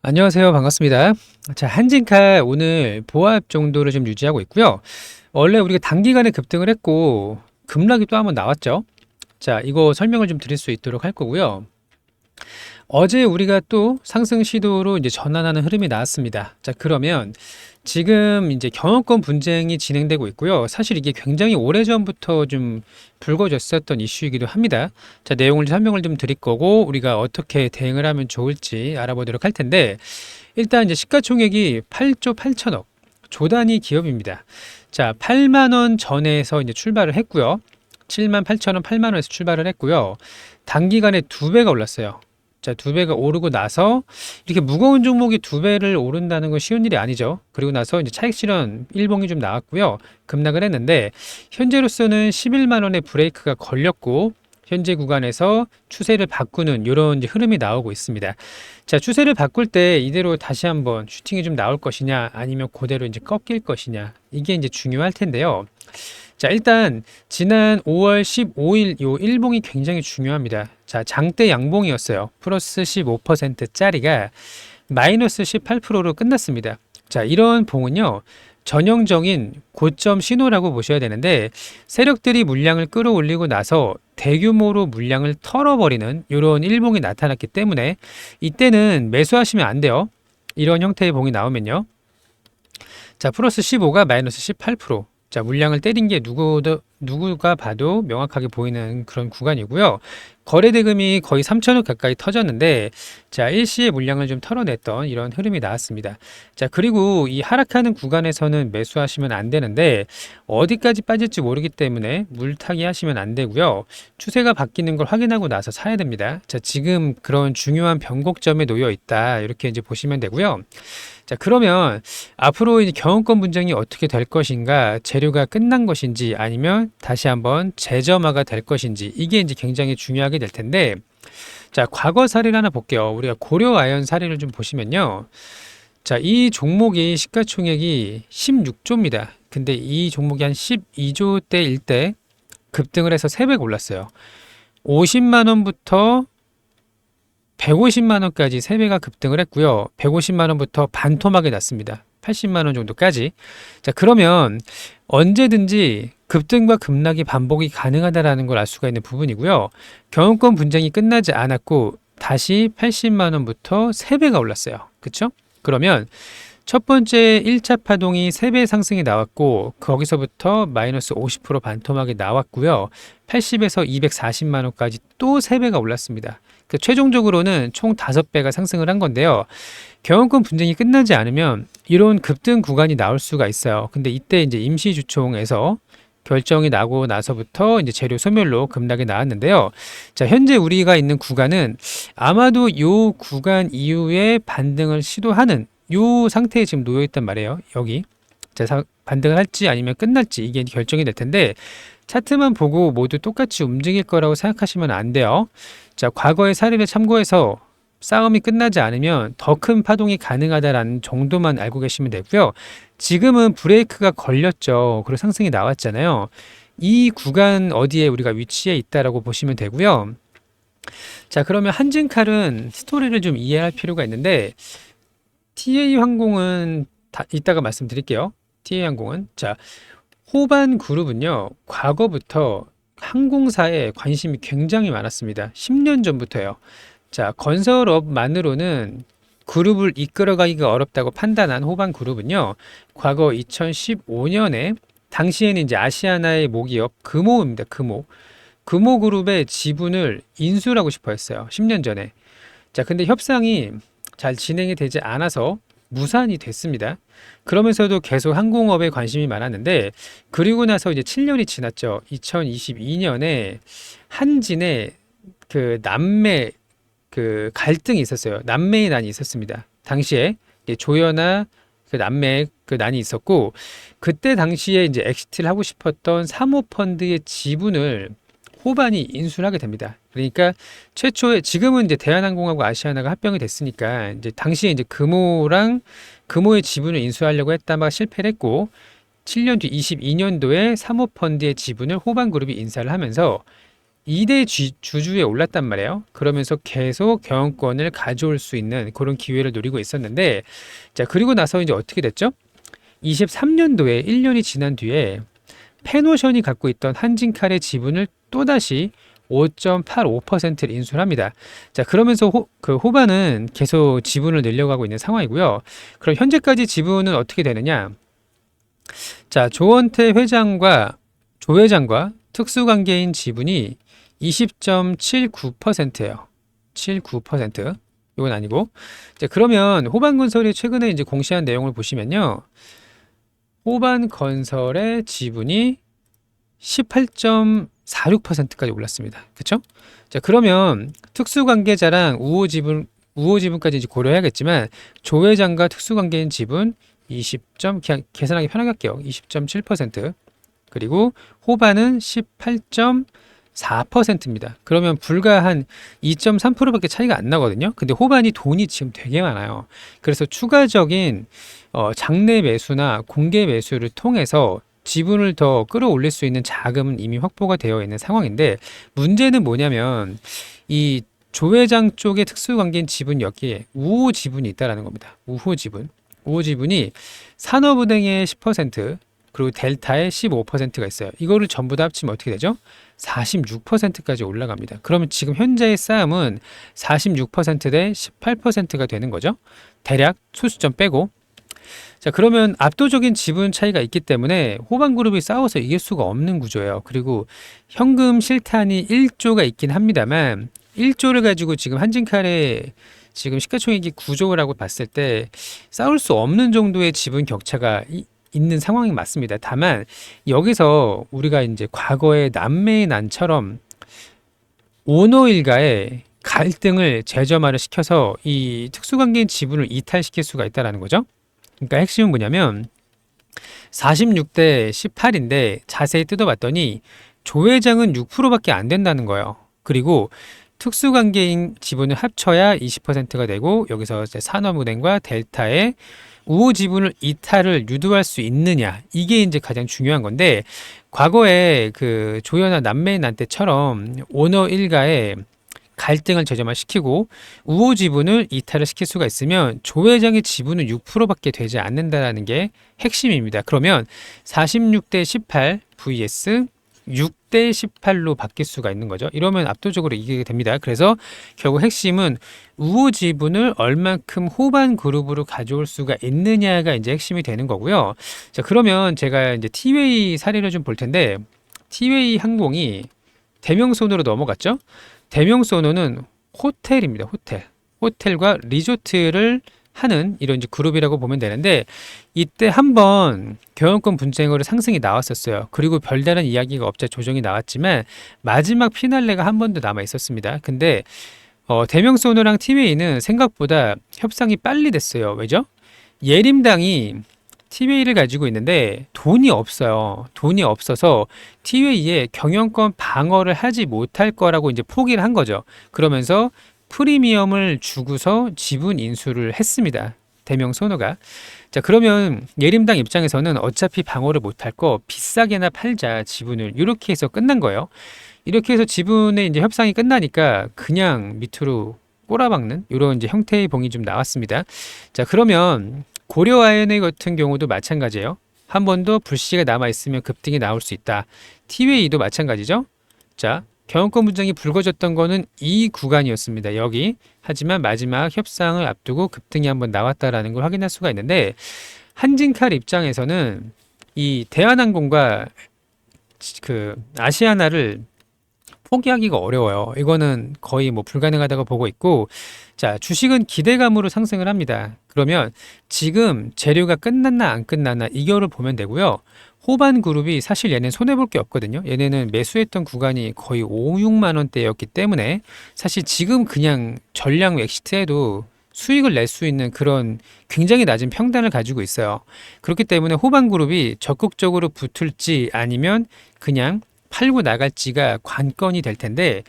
안녕하세요. 반갑습니다. 자, 한진칼 오늘 보합 정도를 좀 유지하고 있고요. 원래 우리가 단기간에 급등을 했고 급락이 또 한번 나왔죠. 자, 이거 설명을 좀 드릴 수 있도록 할 거고요. 어제 우리가 또 상승 시도로 이제 전환하는 흐름이 나왔습니다. 자, 그러면 지금 이제 경영권 분쟁이 진행되고 있고요. 사실 이게 굉장히 오래전부터 좀 불거졌었던 이슈이기도 합니다. 자, 내용을 설명을 좀 드릴 거고 우리가 어떻게 대응을 하면 좋을지 알아보도록 할 텐데, 일단 이제 시가총액이 8조 8천억, 조단위 기업입니다. 자, 8만 원 전에서 이제 출발을 했고요. 7만 8천 원, 8만 원에서 출발을 했고요. 단기간에 두 배가 올랐어요. 자, 두 배가 오르고 나서 이렇게 무거운 종목이 두 배를 오른다는 건 쉬운 일이 아니죠. 그리고 나서 이제 차익 실현 일봉이 좀 나왔고요. 급락을 했는데 현재로서는 11만 원의 브레이크가 걸렸고 현재 구간에서 추세를 바꾸는 이런 흐름이 나오고 있습니다. 자, 추세를 바꿀 때 이대로 다시 한번 슈팅이 좀 나올 것이냐 아니면 그대로 이제 꺾일 것이냐, 이게 이제 중요할 텐데요. 자, 일단 지난 5월 15일 요 일봉이 굉장히 중요합니다. 자, 장대 양봉이었어요. 플러스 15%짜리가 마이너스 18%로 끝났습니다. 자, 이런 봉은요, 전형적인 고점 신호라고 보셔야 되는데, 세력들이 물량을 끌어올리고 나서 대규모로 물량을 털어버리는 이런 일봉이 나타났기 때문에 이때는 매수하시면 안 돼요. 이런 형태의 봉이 나오면요. 자, 플러스 15가 마이너스 18%. 자, 물량을 때린 게 누구가 봐도 명확하게 보이는 그런 구간이고요. 거래 대금이 거의 3천억 가까이 터졌는데, 자, 일시에 물량을 좀 털어냈던 이런 흐름이 나왔습니다. 자, 그리고 이 하락하는 구간에서는 매수하시면 안 되는데, 어디까지 빠질지 모르기 때문에 물타기 하시면 안 되고요. 추세가 바뀌는 걸 확인하고 나서 사야 됩니다. 자, 지금 그런 중요한 변곡점에 놓여 있다, 이렇게 이제 보시면 되고요. 자, 그러면 앞으로 이제 경영권 분쟁이 어떻게 될 것인가, 재료가 끝난 것인지 아니면 다시 한번 재점화가 될 것인지, 이게 이제 굉장히 중요하게 될 텐데, 자, 과거 사례를 하나 볼게요. 우리가 고려아연 사례를 좀 보시면요. 자, 이 종목이 시가총액이 16조입니다. 근데 이 종목이 한 12조대일 때 급등을 해서 3배 올랐어요. 50만 원부터 150만 원까지 3배가 급등을 했고요. 150만 원부터 반토막이 났습니다. 80만 원 정도까지. 자, 그러면 언제든지 급등과 급락이 반복이 가능하다라는 걸 알 수가 있는 부분이고요. 경영권 분쟁이 끝나지 않았고 다시 80만 원부터 3배가 올랐어요. 그렇죠? 그러면 첫 번째 1차 파동이 3배 상승이 나왔고 거기서부터 마이너스 50% 반토막이 나왔고요. 80에서 240만 원까지 또 3배가 올랐습니다. 그 최종적으로는 총 5배가 상승을 한 건데요. 경영권 분쟁이 끝나지 않으면 이런 급등 구간이 나올 수가 있어요. 근데 이때 이제 임시주총에서 결정이 나고 나서부터 이제 재료 소멸로 급락이 나왔는데요. 자, 현재 우리가 있는 구간은 아마도 요 구간 이후에 반등을 시도하는 요 상태에 지금 놓여 있단 말이에요. 여기. 자, 반등을 할지 아니면 끝날지 이게 결정이 될 텐데, 차트만 보고 모두 똑같이 움직일 거라고 생각하시면 안 돼요. 자, 과거의 사례를 참고해서 싸움이 끝나지 않으면 더 큰 파동이 가능하다라는 정도만 알고 계시면 되고요. 지금은 브레이크가 걸렸죠. 그리고 상승이 나왔잖아요. 이 구간 어디에 우리가 위치해 있다라고 보시면 되고요. 자, 그러면 한진칼은 스토리를 좀 이해할 필요가 있는데, TA항공은 이따가 말씀드릴게요. TA항공은. 자, 호반 그룹은요, 과거부터 항공사에 관심이 굉장히 많았습니다. 10년 전부터요. 자, 건설업만으로는 그룹을 이끌어가기가 어렵다고 판단한 호반 그룹은요, 과거 2015년에 당시에는 이제 아시아나의 모기업 금호입니다. 금호 그룹의 지분을 인수하고 싶어 했어요. 10년 전에. 자, 근데 협상이 잘 진행이 되지 않아서 무산이 됐습니다. 그러면서도 계속 항공업에 관심이 많았는데, 그리고 나서 이제 7년이 지났죠. 2022년에 한진의 그 남매 그 갈등이 있었어요. 남매의 난이 있었습니다. 당시에 조연아 그 남매 그 난이 있었고, 그때 당시에 이제 엑시트를 하고 싶었던 사모펀드의 지분을 호반이 인수를 하게 됩니다. 그러니까 최초에, 지금은 이제 대한항공하고 아시아나가 합병이 됐으니까 이제 당시에 이제 금호의 지분을 인수하려고 했다가 실패를 했고, 7년 뒤 22년도에 사모펀드의 지분을 호반그룹이 인사를 하면서 2대 주주에 올랐단 말이에요. 그러면서 계속 경영권을 가져올 수 있는 그런 기회를 노리고 있었는데, 자, 그리고 나서 이제 어떻게 됐죠? 23년도에 1년이 지난 뒤에 페노션이 갖고 있던 한진칼의 지분을 또다시 5.85%를 인수를 합니다. 자, 그러면서 그 호반은 계속 지분을 늘려가고 있는 상황이고요. 그럼 현재까지 지분은 어떻게 되느냐? 자, 조 회장과 특수관계인 지분이 20.79%예요. 79%. 이건 아니고. 자, 그러면 호반건설이 최근에 이제 공시한 내용을 보시면요. 호반건설의 지분이 18.46%까지 올랐습니다. 그렇죠? 자, 그러면 특수관계자랑 우호 지분까지 이제 고려해야겠지만 조 회장과 특수관계인 지분 그냥 계산하기 편하게 할게요. 20.7%. 그리고 호반은 18.4%입니다. 그러면 불과 한 2.3%밖에 차이가 안 나거든요. 근데 호반이 돈이 지금 되게 많아요. 그래서 추가적인 장내 매수나 공개 매수를 통해서 지분을 더 끌어올릴 수 있는 자금은 이미 확보가 되어 있는 상황인데, 문제는 뭐냐면 이 조 회장 쪽의 특수관계인 지분 여기에 우호 지분이 있다라는 겁니다. 우호 지분이 산업은행의 10%, 그리고 델타의 15%가 있어요. 이거를 전부 다 합치면 어떻게 되죠? 46%까지 올라갑니다. 그러면 지금 현재의 싸움은 46%대 18%가 되는 거죠. 대략 소수점 빼고. 자, 그러면 압도적인 지분 차이가 있기 때문에 호반그룹이 싸워서 이길 수가 없는 구조예요. 그리고 현금 실탄이 1조가 있긴 합니다만 1조를 가지고 지금 한진칼의 지금 시가총액이 9조라고 봤을 때 싸울 수 없는 정도의 지분 격차가 있는 상황이 맞습니다. 다만 여기서 우리가 이제 과거의 남매의 난처럼 오너 일가의 갈등을 재점화를 시켜서 이 특수관계인 지분을 이탈시킬 수가 있다는 거죠. 그러니까 핵심은 뭐냐면 46대 18인데 자세히 뜯어봤더니 조 회장은 6%밖에 안 된다는 거예요. 그리고 특수관계인 지분을 합쳐야 20%가 되고 여기서 이제 산업은행과 델타의 우호 지분을 이탈을 유도할 수 있느냐, 이게 이제 가장 중요한 건데, 과거에 그 조연아 남매의 난 때처럼 오너 일가의 갈등을 재점화시키고 우호 지분을 이탈을 시킬 수가 있으면 조 회장의 지분은 6%밖에 되지 않는다는 게 핵심입니다. 그러면 46대 18 vs 6대 18로 바뀔 수가 있는 거죠. 이러면 압도적으로 이기게 됩니다. 그래서 결국 핵심은 우호 지분을 얼만큼 호반 그룹으로 가져올 수가 있느냐가 이제 핵심이 되는 거고요. 자, 그러면 제가 이제 티웨이 사례를 좀 볼 텐데, 티웨이 항공이 대명손으로 넘어갔죠. 대명손호는 호텔입니다. 호텔과 리조트를 하는 이런 이제 그룹이라고 보면 되는데, 이때 한번 경영권 분쟁으로 상승이 나왔었어요. 그리고 별다른 이야기가 없자 조정이 나왔지만 마지막 피날레가 한 번 더 남아 있었습니다. 근데 대명손호랑 티웨이는 생각보다 협상이 빨리 됐어요. 왜죠? 예림당이 티웨이를 가지고 있는데 돈이 없어요. 돈이 없어서 티웨이에 경영권 방어를 하지 못할 거라고 이제 포기를 한 거죠. 그러면서 프리미엄을 주고서 지분 인수를 했습니다. 대명손호가. 자, 그러면 예림당 입장에서는 어차피 방어를 못할 거 비싸게나 팔자 지분을, 이렇게 해서 끝난 거예요. 이렇게 해서 지분의 이제 협상이 끝나니까 그냥 밑으로 꼬라박는 이런 이제 형태의 봉이 좀 나왔습니다. 자, 그러면 고려아연의 같은 경우도 마찬가지예요. 한 번 더 불씨가 남아 있으면 급등이 나올 수 있다. 티웨이도 마찬가지죠. 자, 경영권 분쟁이 불거졌던 거는 이 구간이었습니다. 여기. 하지만 마지막 협상을 앞두고 급등이 한번 나왔다라는 걸 확인할 수가 있는데, 한진칼 입장에서는 이 대한항공과 그 아시아나를 포기하기가 어려워요. 이거는 거의 뭐 불가능하다고 보고 있고, 자, 주식은 기대감으로 상승을 합니다. 그러면 지금 재료가 끝났나 안 끝났나 이거를 보면 되고요. 호반 그룹이 사실 얘는 손해볼 게 없거든요. 얘네는 매수했던 구간이 거의 5, 6만 원대였기 때문에 사실 지금 그냥 전량 엑시트해도 수익을 낼 수 있는 그런 굉장히 낮은 평단을 가지고 있어요. 그렇기 때문에 호반 그룹이 적극적으로 붙을지 아니면 그냥 팔고 나갈지가 관건이 될 텐데,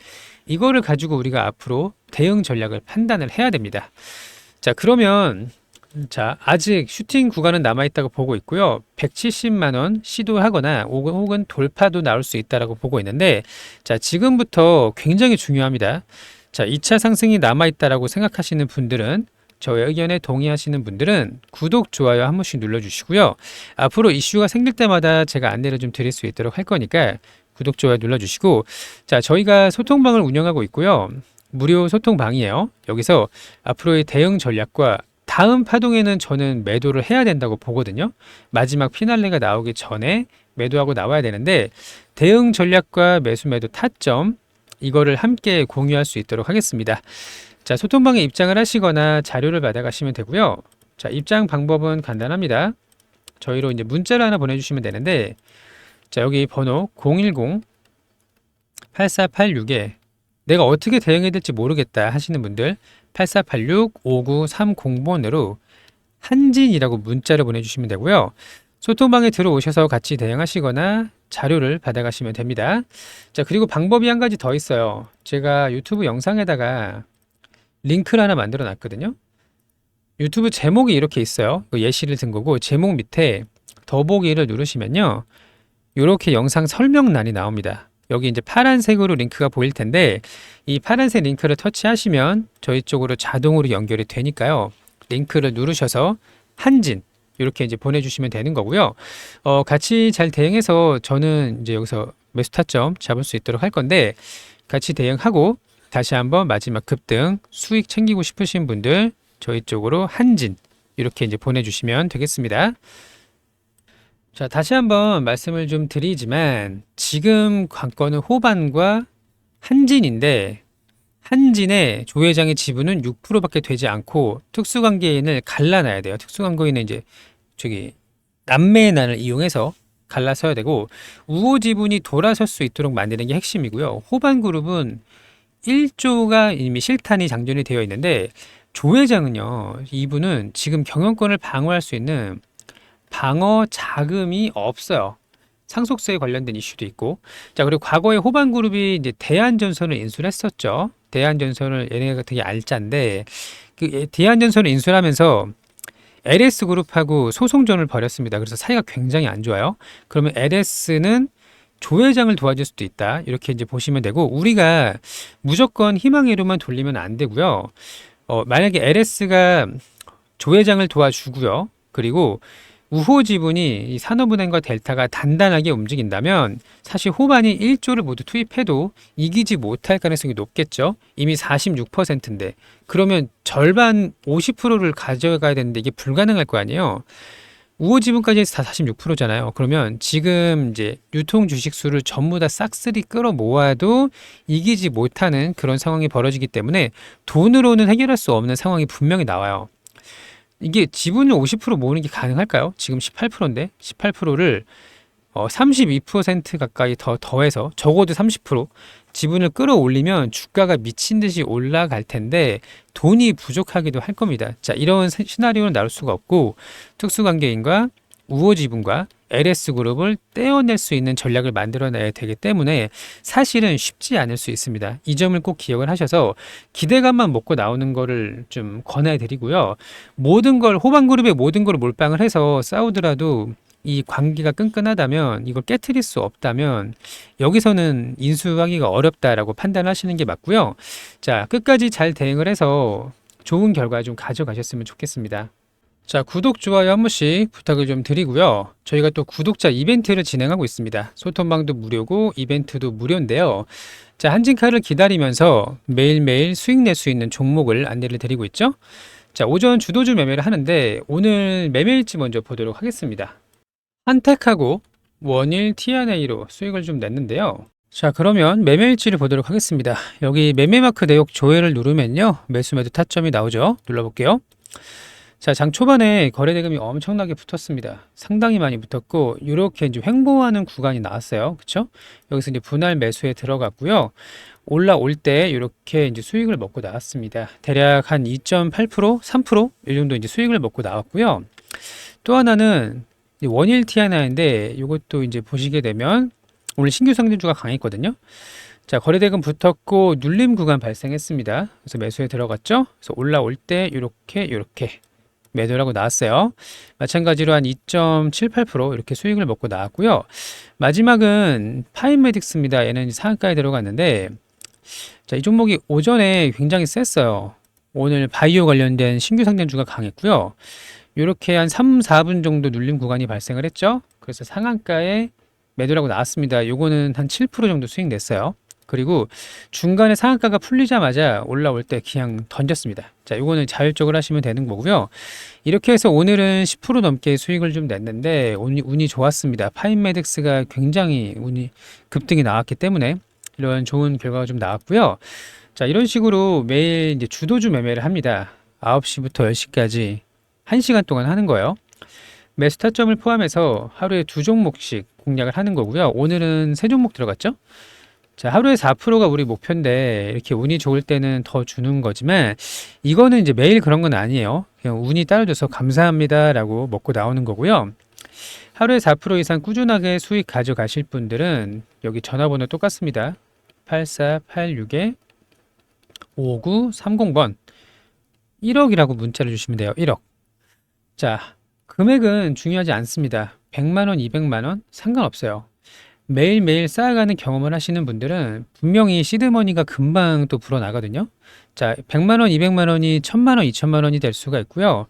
이거를 가지고 우리가 앞으로 대응 전략을 판단을 해야 됩니다. 자, 그러면 자, 아직 슈팅 구간은 남아있다고 보고 있고요. 170만 원 시도하거나 혹은 돌파도 나올 수 있다라고 보고 있는데, 자, 지금부터 굉장히 중요합니다. 자, 2차 상승이 남아있다라고 생각하시는 분들은, 저의 의견에 동의하시는 분들은 구독, 좋아요 한 번씩 눌러주시고요. 앞으로 이슈가 생길 때마다 제가 안내를 좀 드릴 수 있도록 할 거니까 구독, 좋아요 눌러주시고, 자, 저희가 소통방을 운영하고 있고요. 무료 소통방이에요. 여기서 앞으로의 대응 전략과 다음 파동에는 저는 매도를 해야 된다고 보거든요. 마지막 피날레가 나오기 전에 매도하고 나와야 되는데, 대응 전략과 매도 타점, 이거를 함께 공유할 수 있도록 하겠습니다. 자, 소통방에 입장을 하시거나 자료를 받아가시면 되고요. 자, 입장 방법은 간단합니다. 저희로 이제 문자를 하나 보내주시면 되는데, 자, 여기 번호 010-8486에 내가 어떻게 대응해야 될지 모르겠다 하시는 분들 8486-5930번으로 한진이라고 문자를 보내주시면 되고요. 소통방에 들어오셔서 같이 대응하시거나 자료를 받아가시면 됩니다. 자, 그리고 방법이 한 가지 더 있어요. 제가 유튜브 영상에다가 링크를 하나 만들어 놨거든요. 유튜브 제목이 이렇게 있어요. 예시를 든 거고, 제목 밑에 더보기를 누르시면요, 이렇게 영상 설명란이 나옵니다. 여기 이제 파란색으로 링크가 보일 텐데, 이 파란색 링크를 터치하시면 저희 쪽으로 자동으로 연결이 되니까요. 링크를 누르셔서 한진 이렇게 이제 보내주시면 되는 거고요. 같이 잘 대응해서 저는 이제 여기서 매수 타점 잡을 수 있도록 할 건데, 같이 대응하고 다시 한번 마지막 급등 수익 챙기고 싶으신 분들 저희 쪽으로 한진 이렇게 이제 보내주시면 되겠습니다. 자, 다시 한번 말씀을 좀 드리지만 지금 관건은 호반과 한진인데, 한진의 조회장의 지분은 6%밖에 되지 않고 특수관계인을 갈라놔야 돼요. 특수관계인은 이제 저기 남매의 난을 이용해서 갈라서야 되고, 우호 지분이 돌아설 수 있도록 만드는 게 핵심이고요. 호반그룹은 1조가 이미 실탄이 장전이 되어 있는데, 조회장은요, 이분은 지금 경영권을 방어할 수 있는 방어 자금이 없어요. 상속세에 관련된 이슈도 있고. 자, 그리고 과거에 호반그룹이 이제 대한전선을 인수를 했었죠. 대한전선을, 얘네가 되게 알짠데, 그 대한전선을 인수를 하면서 LS그룹하고 소송전을 벌였습니다. 그래서 사이가 굉장히 안 좋아요. 그러면 LS는 조회장을 도와줄 수도 있다. 이렇게 이제 보시면 되고, 우리가 무조건 희망회로만 돌리면 안 되고요. 만약에 LS가 조회장을 도와주고요. 그리고 우호 지분이 이 산업은행과 델타가 단단하게 움직인다면 사실 호반이 1조를 모두 투입해도 이기지 못할 가능성이 높겠죠. 이미 46%인데 그러면 절반 50%를 가져가야 되는데 이게 불가능할 거 아니에요. 우호 지분까지 해서 다 46%잖아요. 그러면 지금 이제 유통 주식 수를 전부 다 싹쓸이 끌어 모아도 이기지 못하는 그런 상황이 벌어지기 때문에 돈으로는 해결할 수 없는 상황이 분명히 나와요. 이게 지분을 50% 모으는 게 가능할까요? 지금 18%인데 18%를 32% 가까이 더해서 적어도 30% 지분을 끌어올리면 주가가 미친 듯이 올라갈 텐데 돈이 부족하기도 할 겁니다. 자, 이런 시나리오는 나올 수가 없고, 특수관계인과 우호지분과 LS그룹을 떼어낼 수 있는 전략을 만들어내야 되기 때문에 사실은 쉽지 않을 수 있습니다. 이 점을 꼭 기억을 하셔서 기대감만 먹고 나오는 거를 좀 권해드리고요. 모든 걸, 호반그룹의 모든 걸 몰빵을 해서 싸우더라도 이 관계가 끈끈하다면, 이걸 깨트릴 수 없다면 여기서는 인수하기가 어렵다라고 판단하시는 게 맞고요. 자, 끝까지 잘 대응을 해서 좋은 결과 좀 가져가셨으면 좋겠습니다. 자, 구독, 좋아요 한 번씩 부탁을 좀 드리고요. 저희가 또 구독자 이벤트를 진행하고 있습니다. 소통방도 무료고 이벤트도 무료인데요. 자, 한진카를 기다리면서 매일매일 수익 낼 수 있는 종목을 안내를 드리고 있죠. 자, 오전 주도주 매매를 하는데 오늘 매매일지 먼저 보도록 하겠습니다. 한택하고 원일 T&A로 수익을 좀 냈는데요. 자, 그러면 매매일지를 보도록 하겠습니다. 여기 매매마크 내역 조회를 누르면요, 매수 매도 타점이 나오죠. 눌러볼게요. 자, 장 초반에 거래 대금이 엄청나게 붙었습니다. 상당히 많이 붙었고, 이렇게 이제 횡보하는 구간이 나왔어요. 그쵸? 여기서 이제 분할 매수에 들어갔고요. 올라올 때 이렇게 이제 수익을 먹고 나왔습니다. 대략 한 2.8%, 3%? 이 정도 이제 수익을 먹고 나왔고요. 또 하나는 원일 T&A인데, 이것도 이제 보시게 되면 오늘 신규 상승주가 강했거든요. 자, 거래대금 붙었고 눌림 구간 발생했습니다. 그래서 매수에 들어갔죠. 그래서 올라올 때 이렇게 매도를 하고 나왔어요. 마찬가지로 한 2.78% 이렇게 수익을 먹고 나왔고요. 마지막은 파인메딕스입니다. 얘는 상한가에 들어갔는데, 자, 이 종목이 오전에 굉장히 셌어요. 오늘 바이오 관련된 신규 상장주가 강했고요. 이렇게 한 3, 4분 정도 눌림 구간이 발생을 했죠. 그래서 상한가에 매도를 하고 나왔습니다. 요거는 한 7% 정도 수익 냈어요. 그리고 중간에 상한가가 풀리자마자 올라올 때 그냥 던졌습니다. 자, 요거는 자율적으로 하시면 되는 거고요. 이렇게 해서 오늘은 10% 넘게 수익을 좀 냈는데 운이 좋았습니다. 파인메딕스가 굉장히 운이 급등이 나왔기 때문에 이런 좋은 결과가 좀 나왔고요. 자, 이런 식으로 매일 이제 주도주 매매를 합니다. 9시부터 10시까지 1시간 동안 하는 거예요. 매수 타점을 포함해서 하루에 2종목씩 공략을 하는 거고요. 오늘은 3종목 들어갔죠? 자, 하루에 4%가 우리 목표인데 이렇게 운이 좋을 때는 더 주는 거지만 이거는 이제 매일 그런 건 아니에요. 그냥 운이 따라줘서 감사합니다라고 먹고 나오는 거고요. 하루에 4% 이상 꾸준하게 수익 가져가실 분들은 여기 전화번호 똑같습니다. 8486-5930번 1억이라고 문자를 주시면 돼요. 1억. 자, 금액은 중요하지 않습니다. 100만원, 200만원 상관없어요. 매일매일 쌓아가는 경험을 하시는 분들은 분명히 시드머니가 금방 또 불어나거든요. 자, 100만원, 200만원이 1000만원, 2000만원이 될 수가 있고요.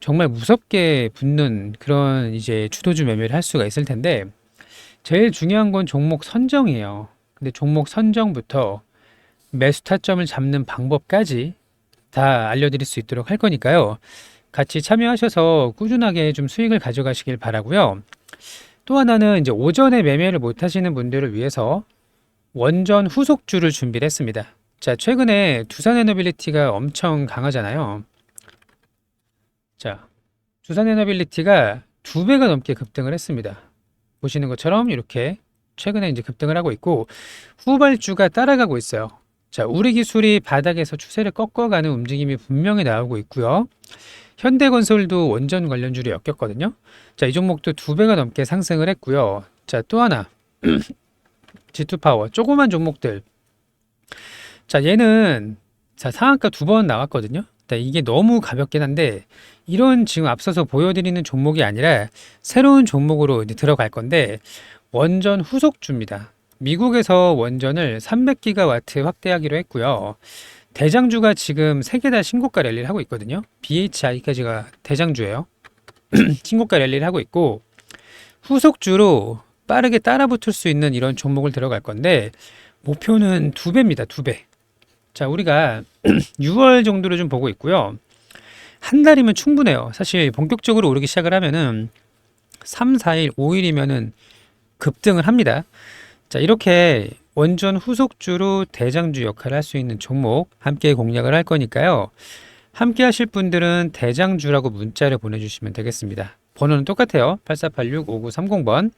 정말 무섭게 붙는 그런 이제 주도주 매매를 할 수가 있을 텐데 제일 중요한 건 종목 선정이에요. 근데 종목 선정부터 매수 타점을 잡는 방법까지 다 알려드릴 수 있도록 할 거니까요. 같이 참여하셔서 꾸준하게 좀 수익을 가져가시길 바라고요. 또 하나는 이제 오전에 매매를 못 하시는 분들을 위해서 원전 후속주를 준비를 했습니다. 자, 최근에 두산에너빌리티가 엄청 강하잖아요. 자, 두산에너빌리티가 2배가 넘게 급등을 했습니다. 보시는 것처럼 이렇게 최근에 이제 급등을 하고 있고 후발주가 따라가고 있어요. 자, 우리 기술이 바닥에서 추세를 꺾어가는 움직임이 분명히 나오고 있고요. 현대건설도 원전 관련주로 엮였거든요. 자, 이 종목도 2배가 넘게 상승을 했고요. 자, 또 하나 G2파워 조그만 종목들. 자, 얘는 자, 상한가 2번 나왔거든요. 자, 이게 너무 가볍긴 한데 이런 지금 앞서서 보여드리는 종목이 아니라 새로운 종목으로 이제 들어갈 건데 원전 후속주입니다. 미국에서 원전을 300기가와트 확대하기로 했고요. 대장주가 지금 3개 다 신고가 랠리를 하고 있거든요. BHI까지가 대장주예요. 신고가 랠리를 하고 있고 후속주로 빠르게 따라붙을 수 있는 이런 종목을 들어갈 건데 목표는 2배입니다. 2배. 자, 우리가 6월 정도를 좀 보고 있고요. 한 달이면 충분해요. 사실 본격적으로 오르기 시작을 하면은 3, 4일, 5일이면은 급등을 합니다. 자, 이렇게 원전 후속주로 대장주 역할을 할 수 있는 종목 함께 공략을 할 거니까요. 함께 하실 분들은 대장주라고 문자를 보내주시면 되겠습니다. 번호는 똑같아요. 8486-5930번.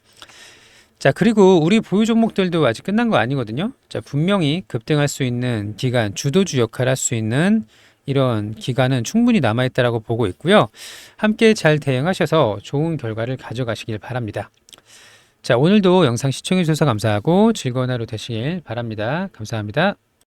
자, 그리고 우리 보유 종목들도 아직 끝난 거 아니거든요. 자, 분명히 급등할 수 있는 기간, 주도주 역할을 할 수 있는 이런 기간은 충분히 남아있다라고 보고 있고요. 함께 잘 대응하셔서 좋은 결과를 가져가시길 바랍니다. 자, 오늘도 영상 시청해 주셔서 감사하고 즐거운 하루 되시길 바랍니다. 감사합니다.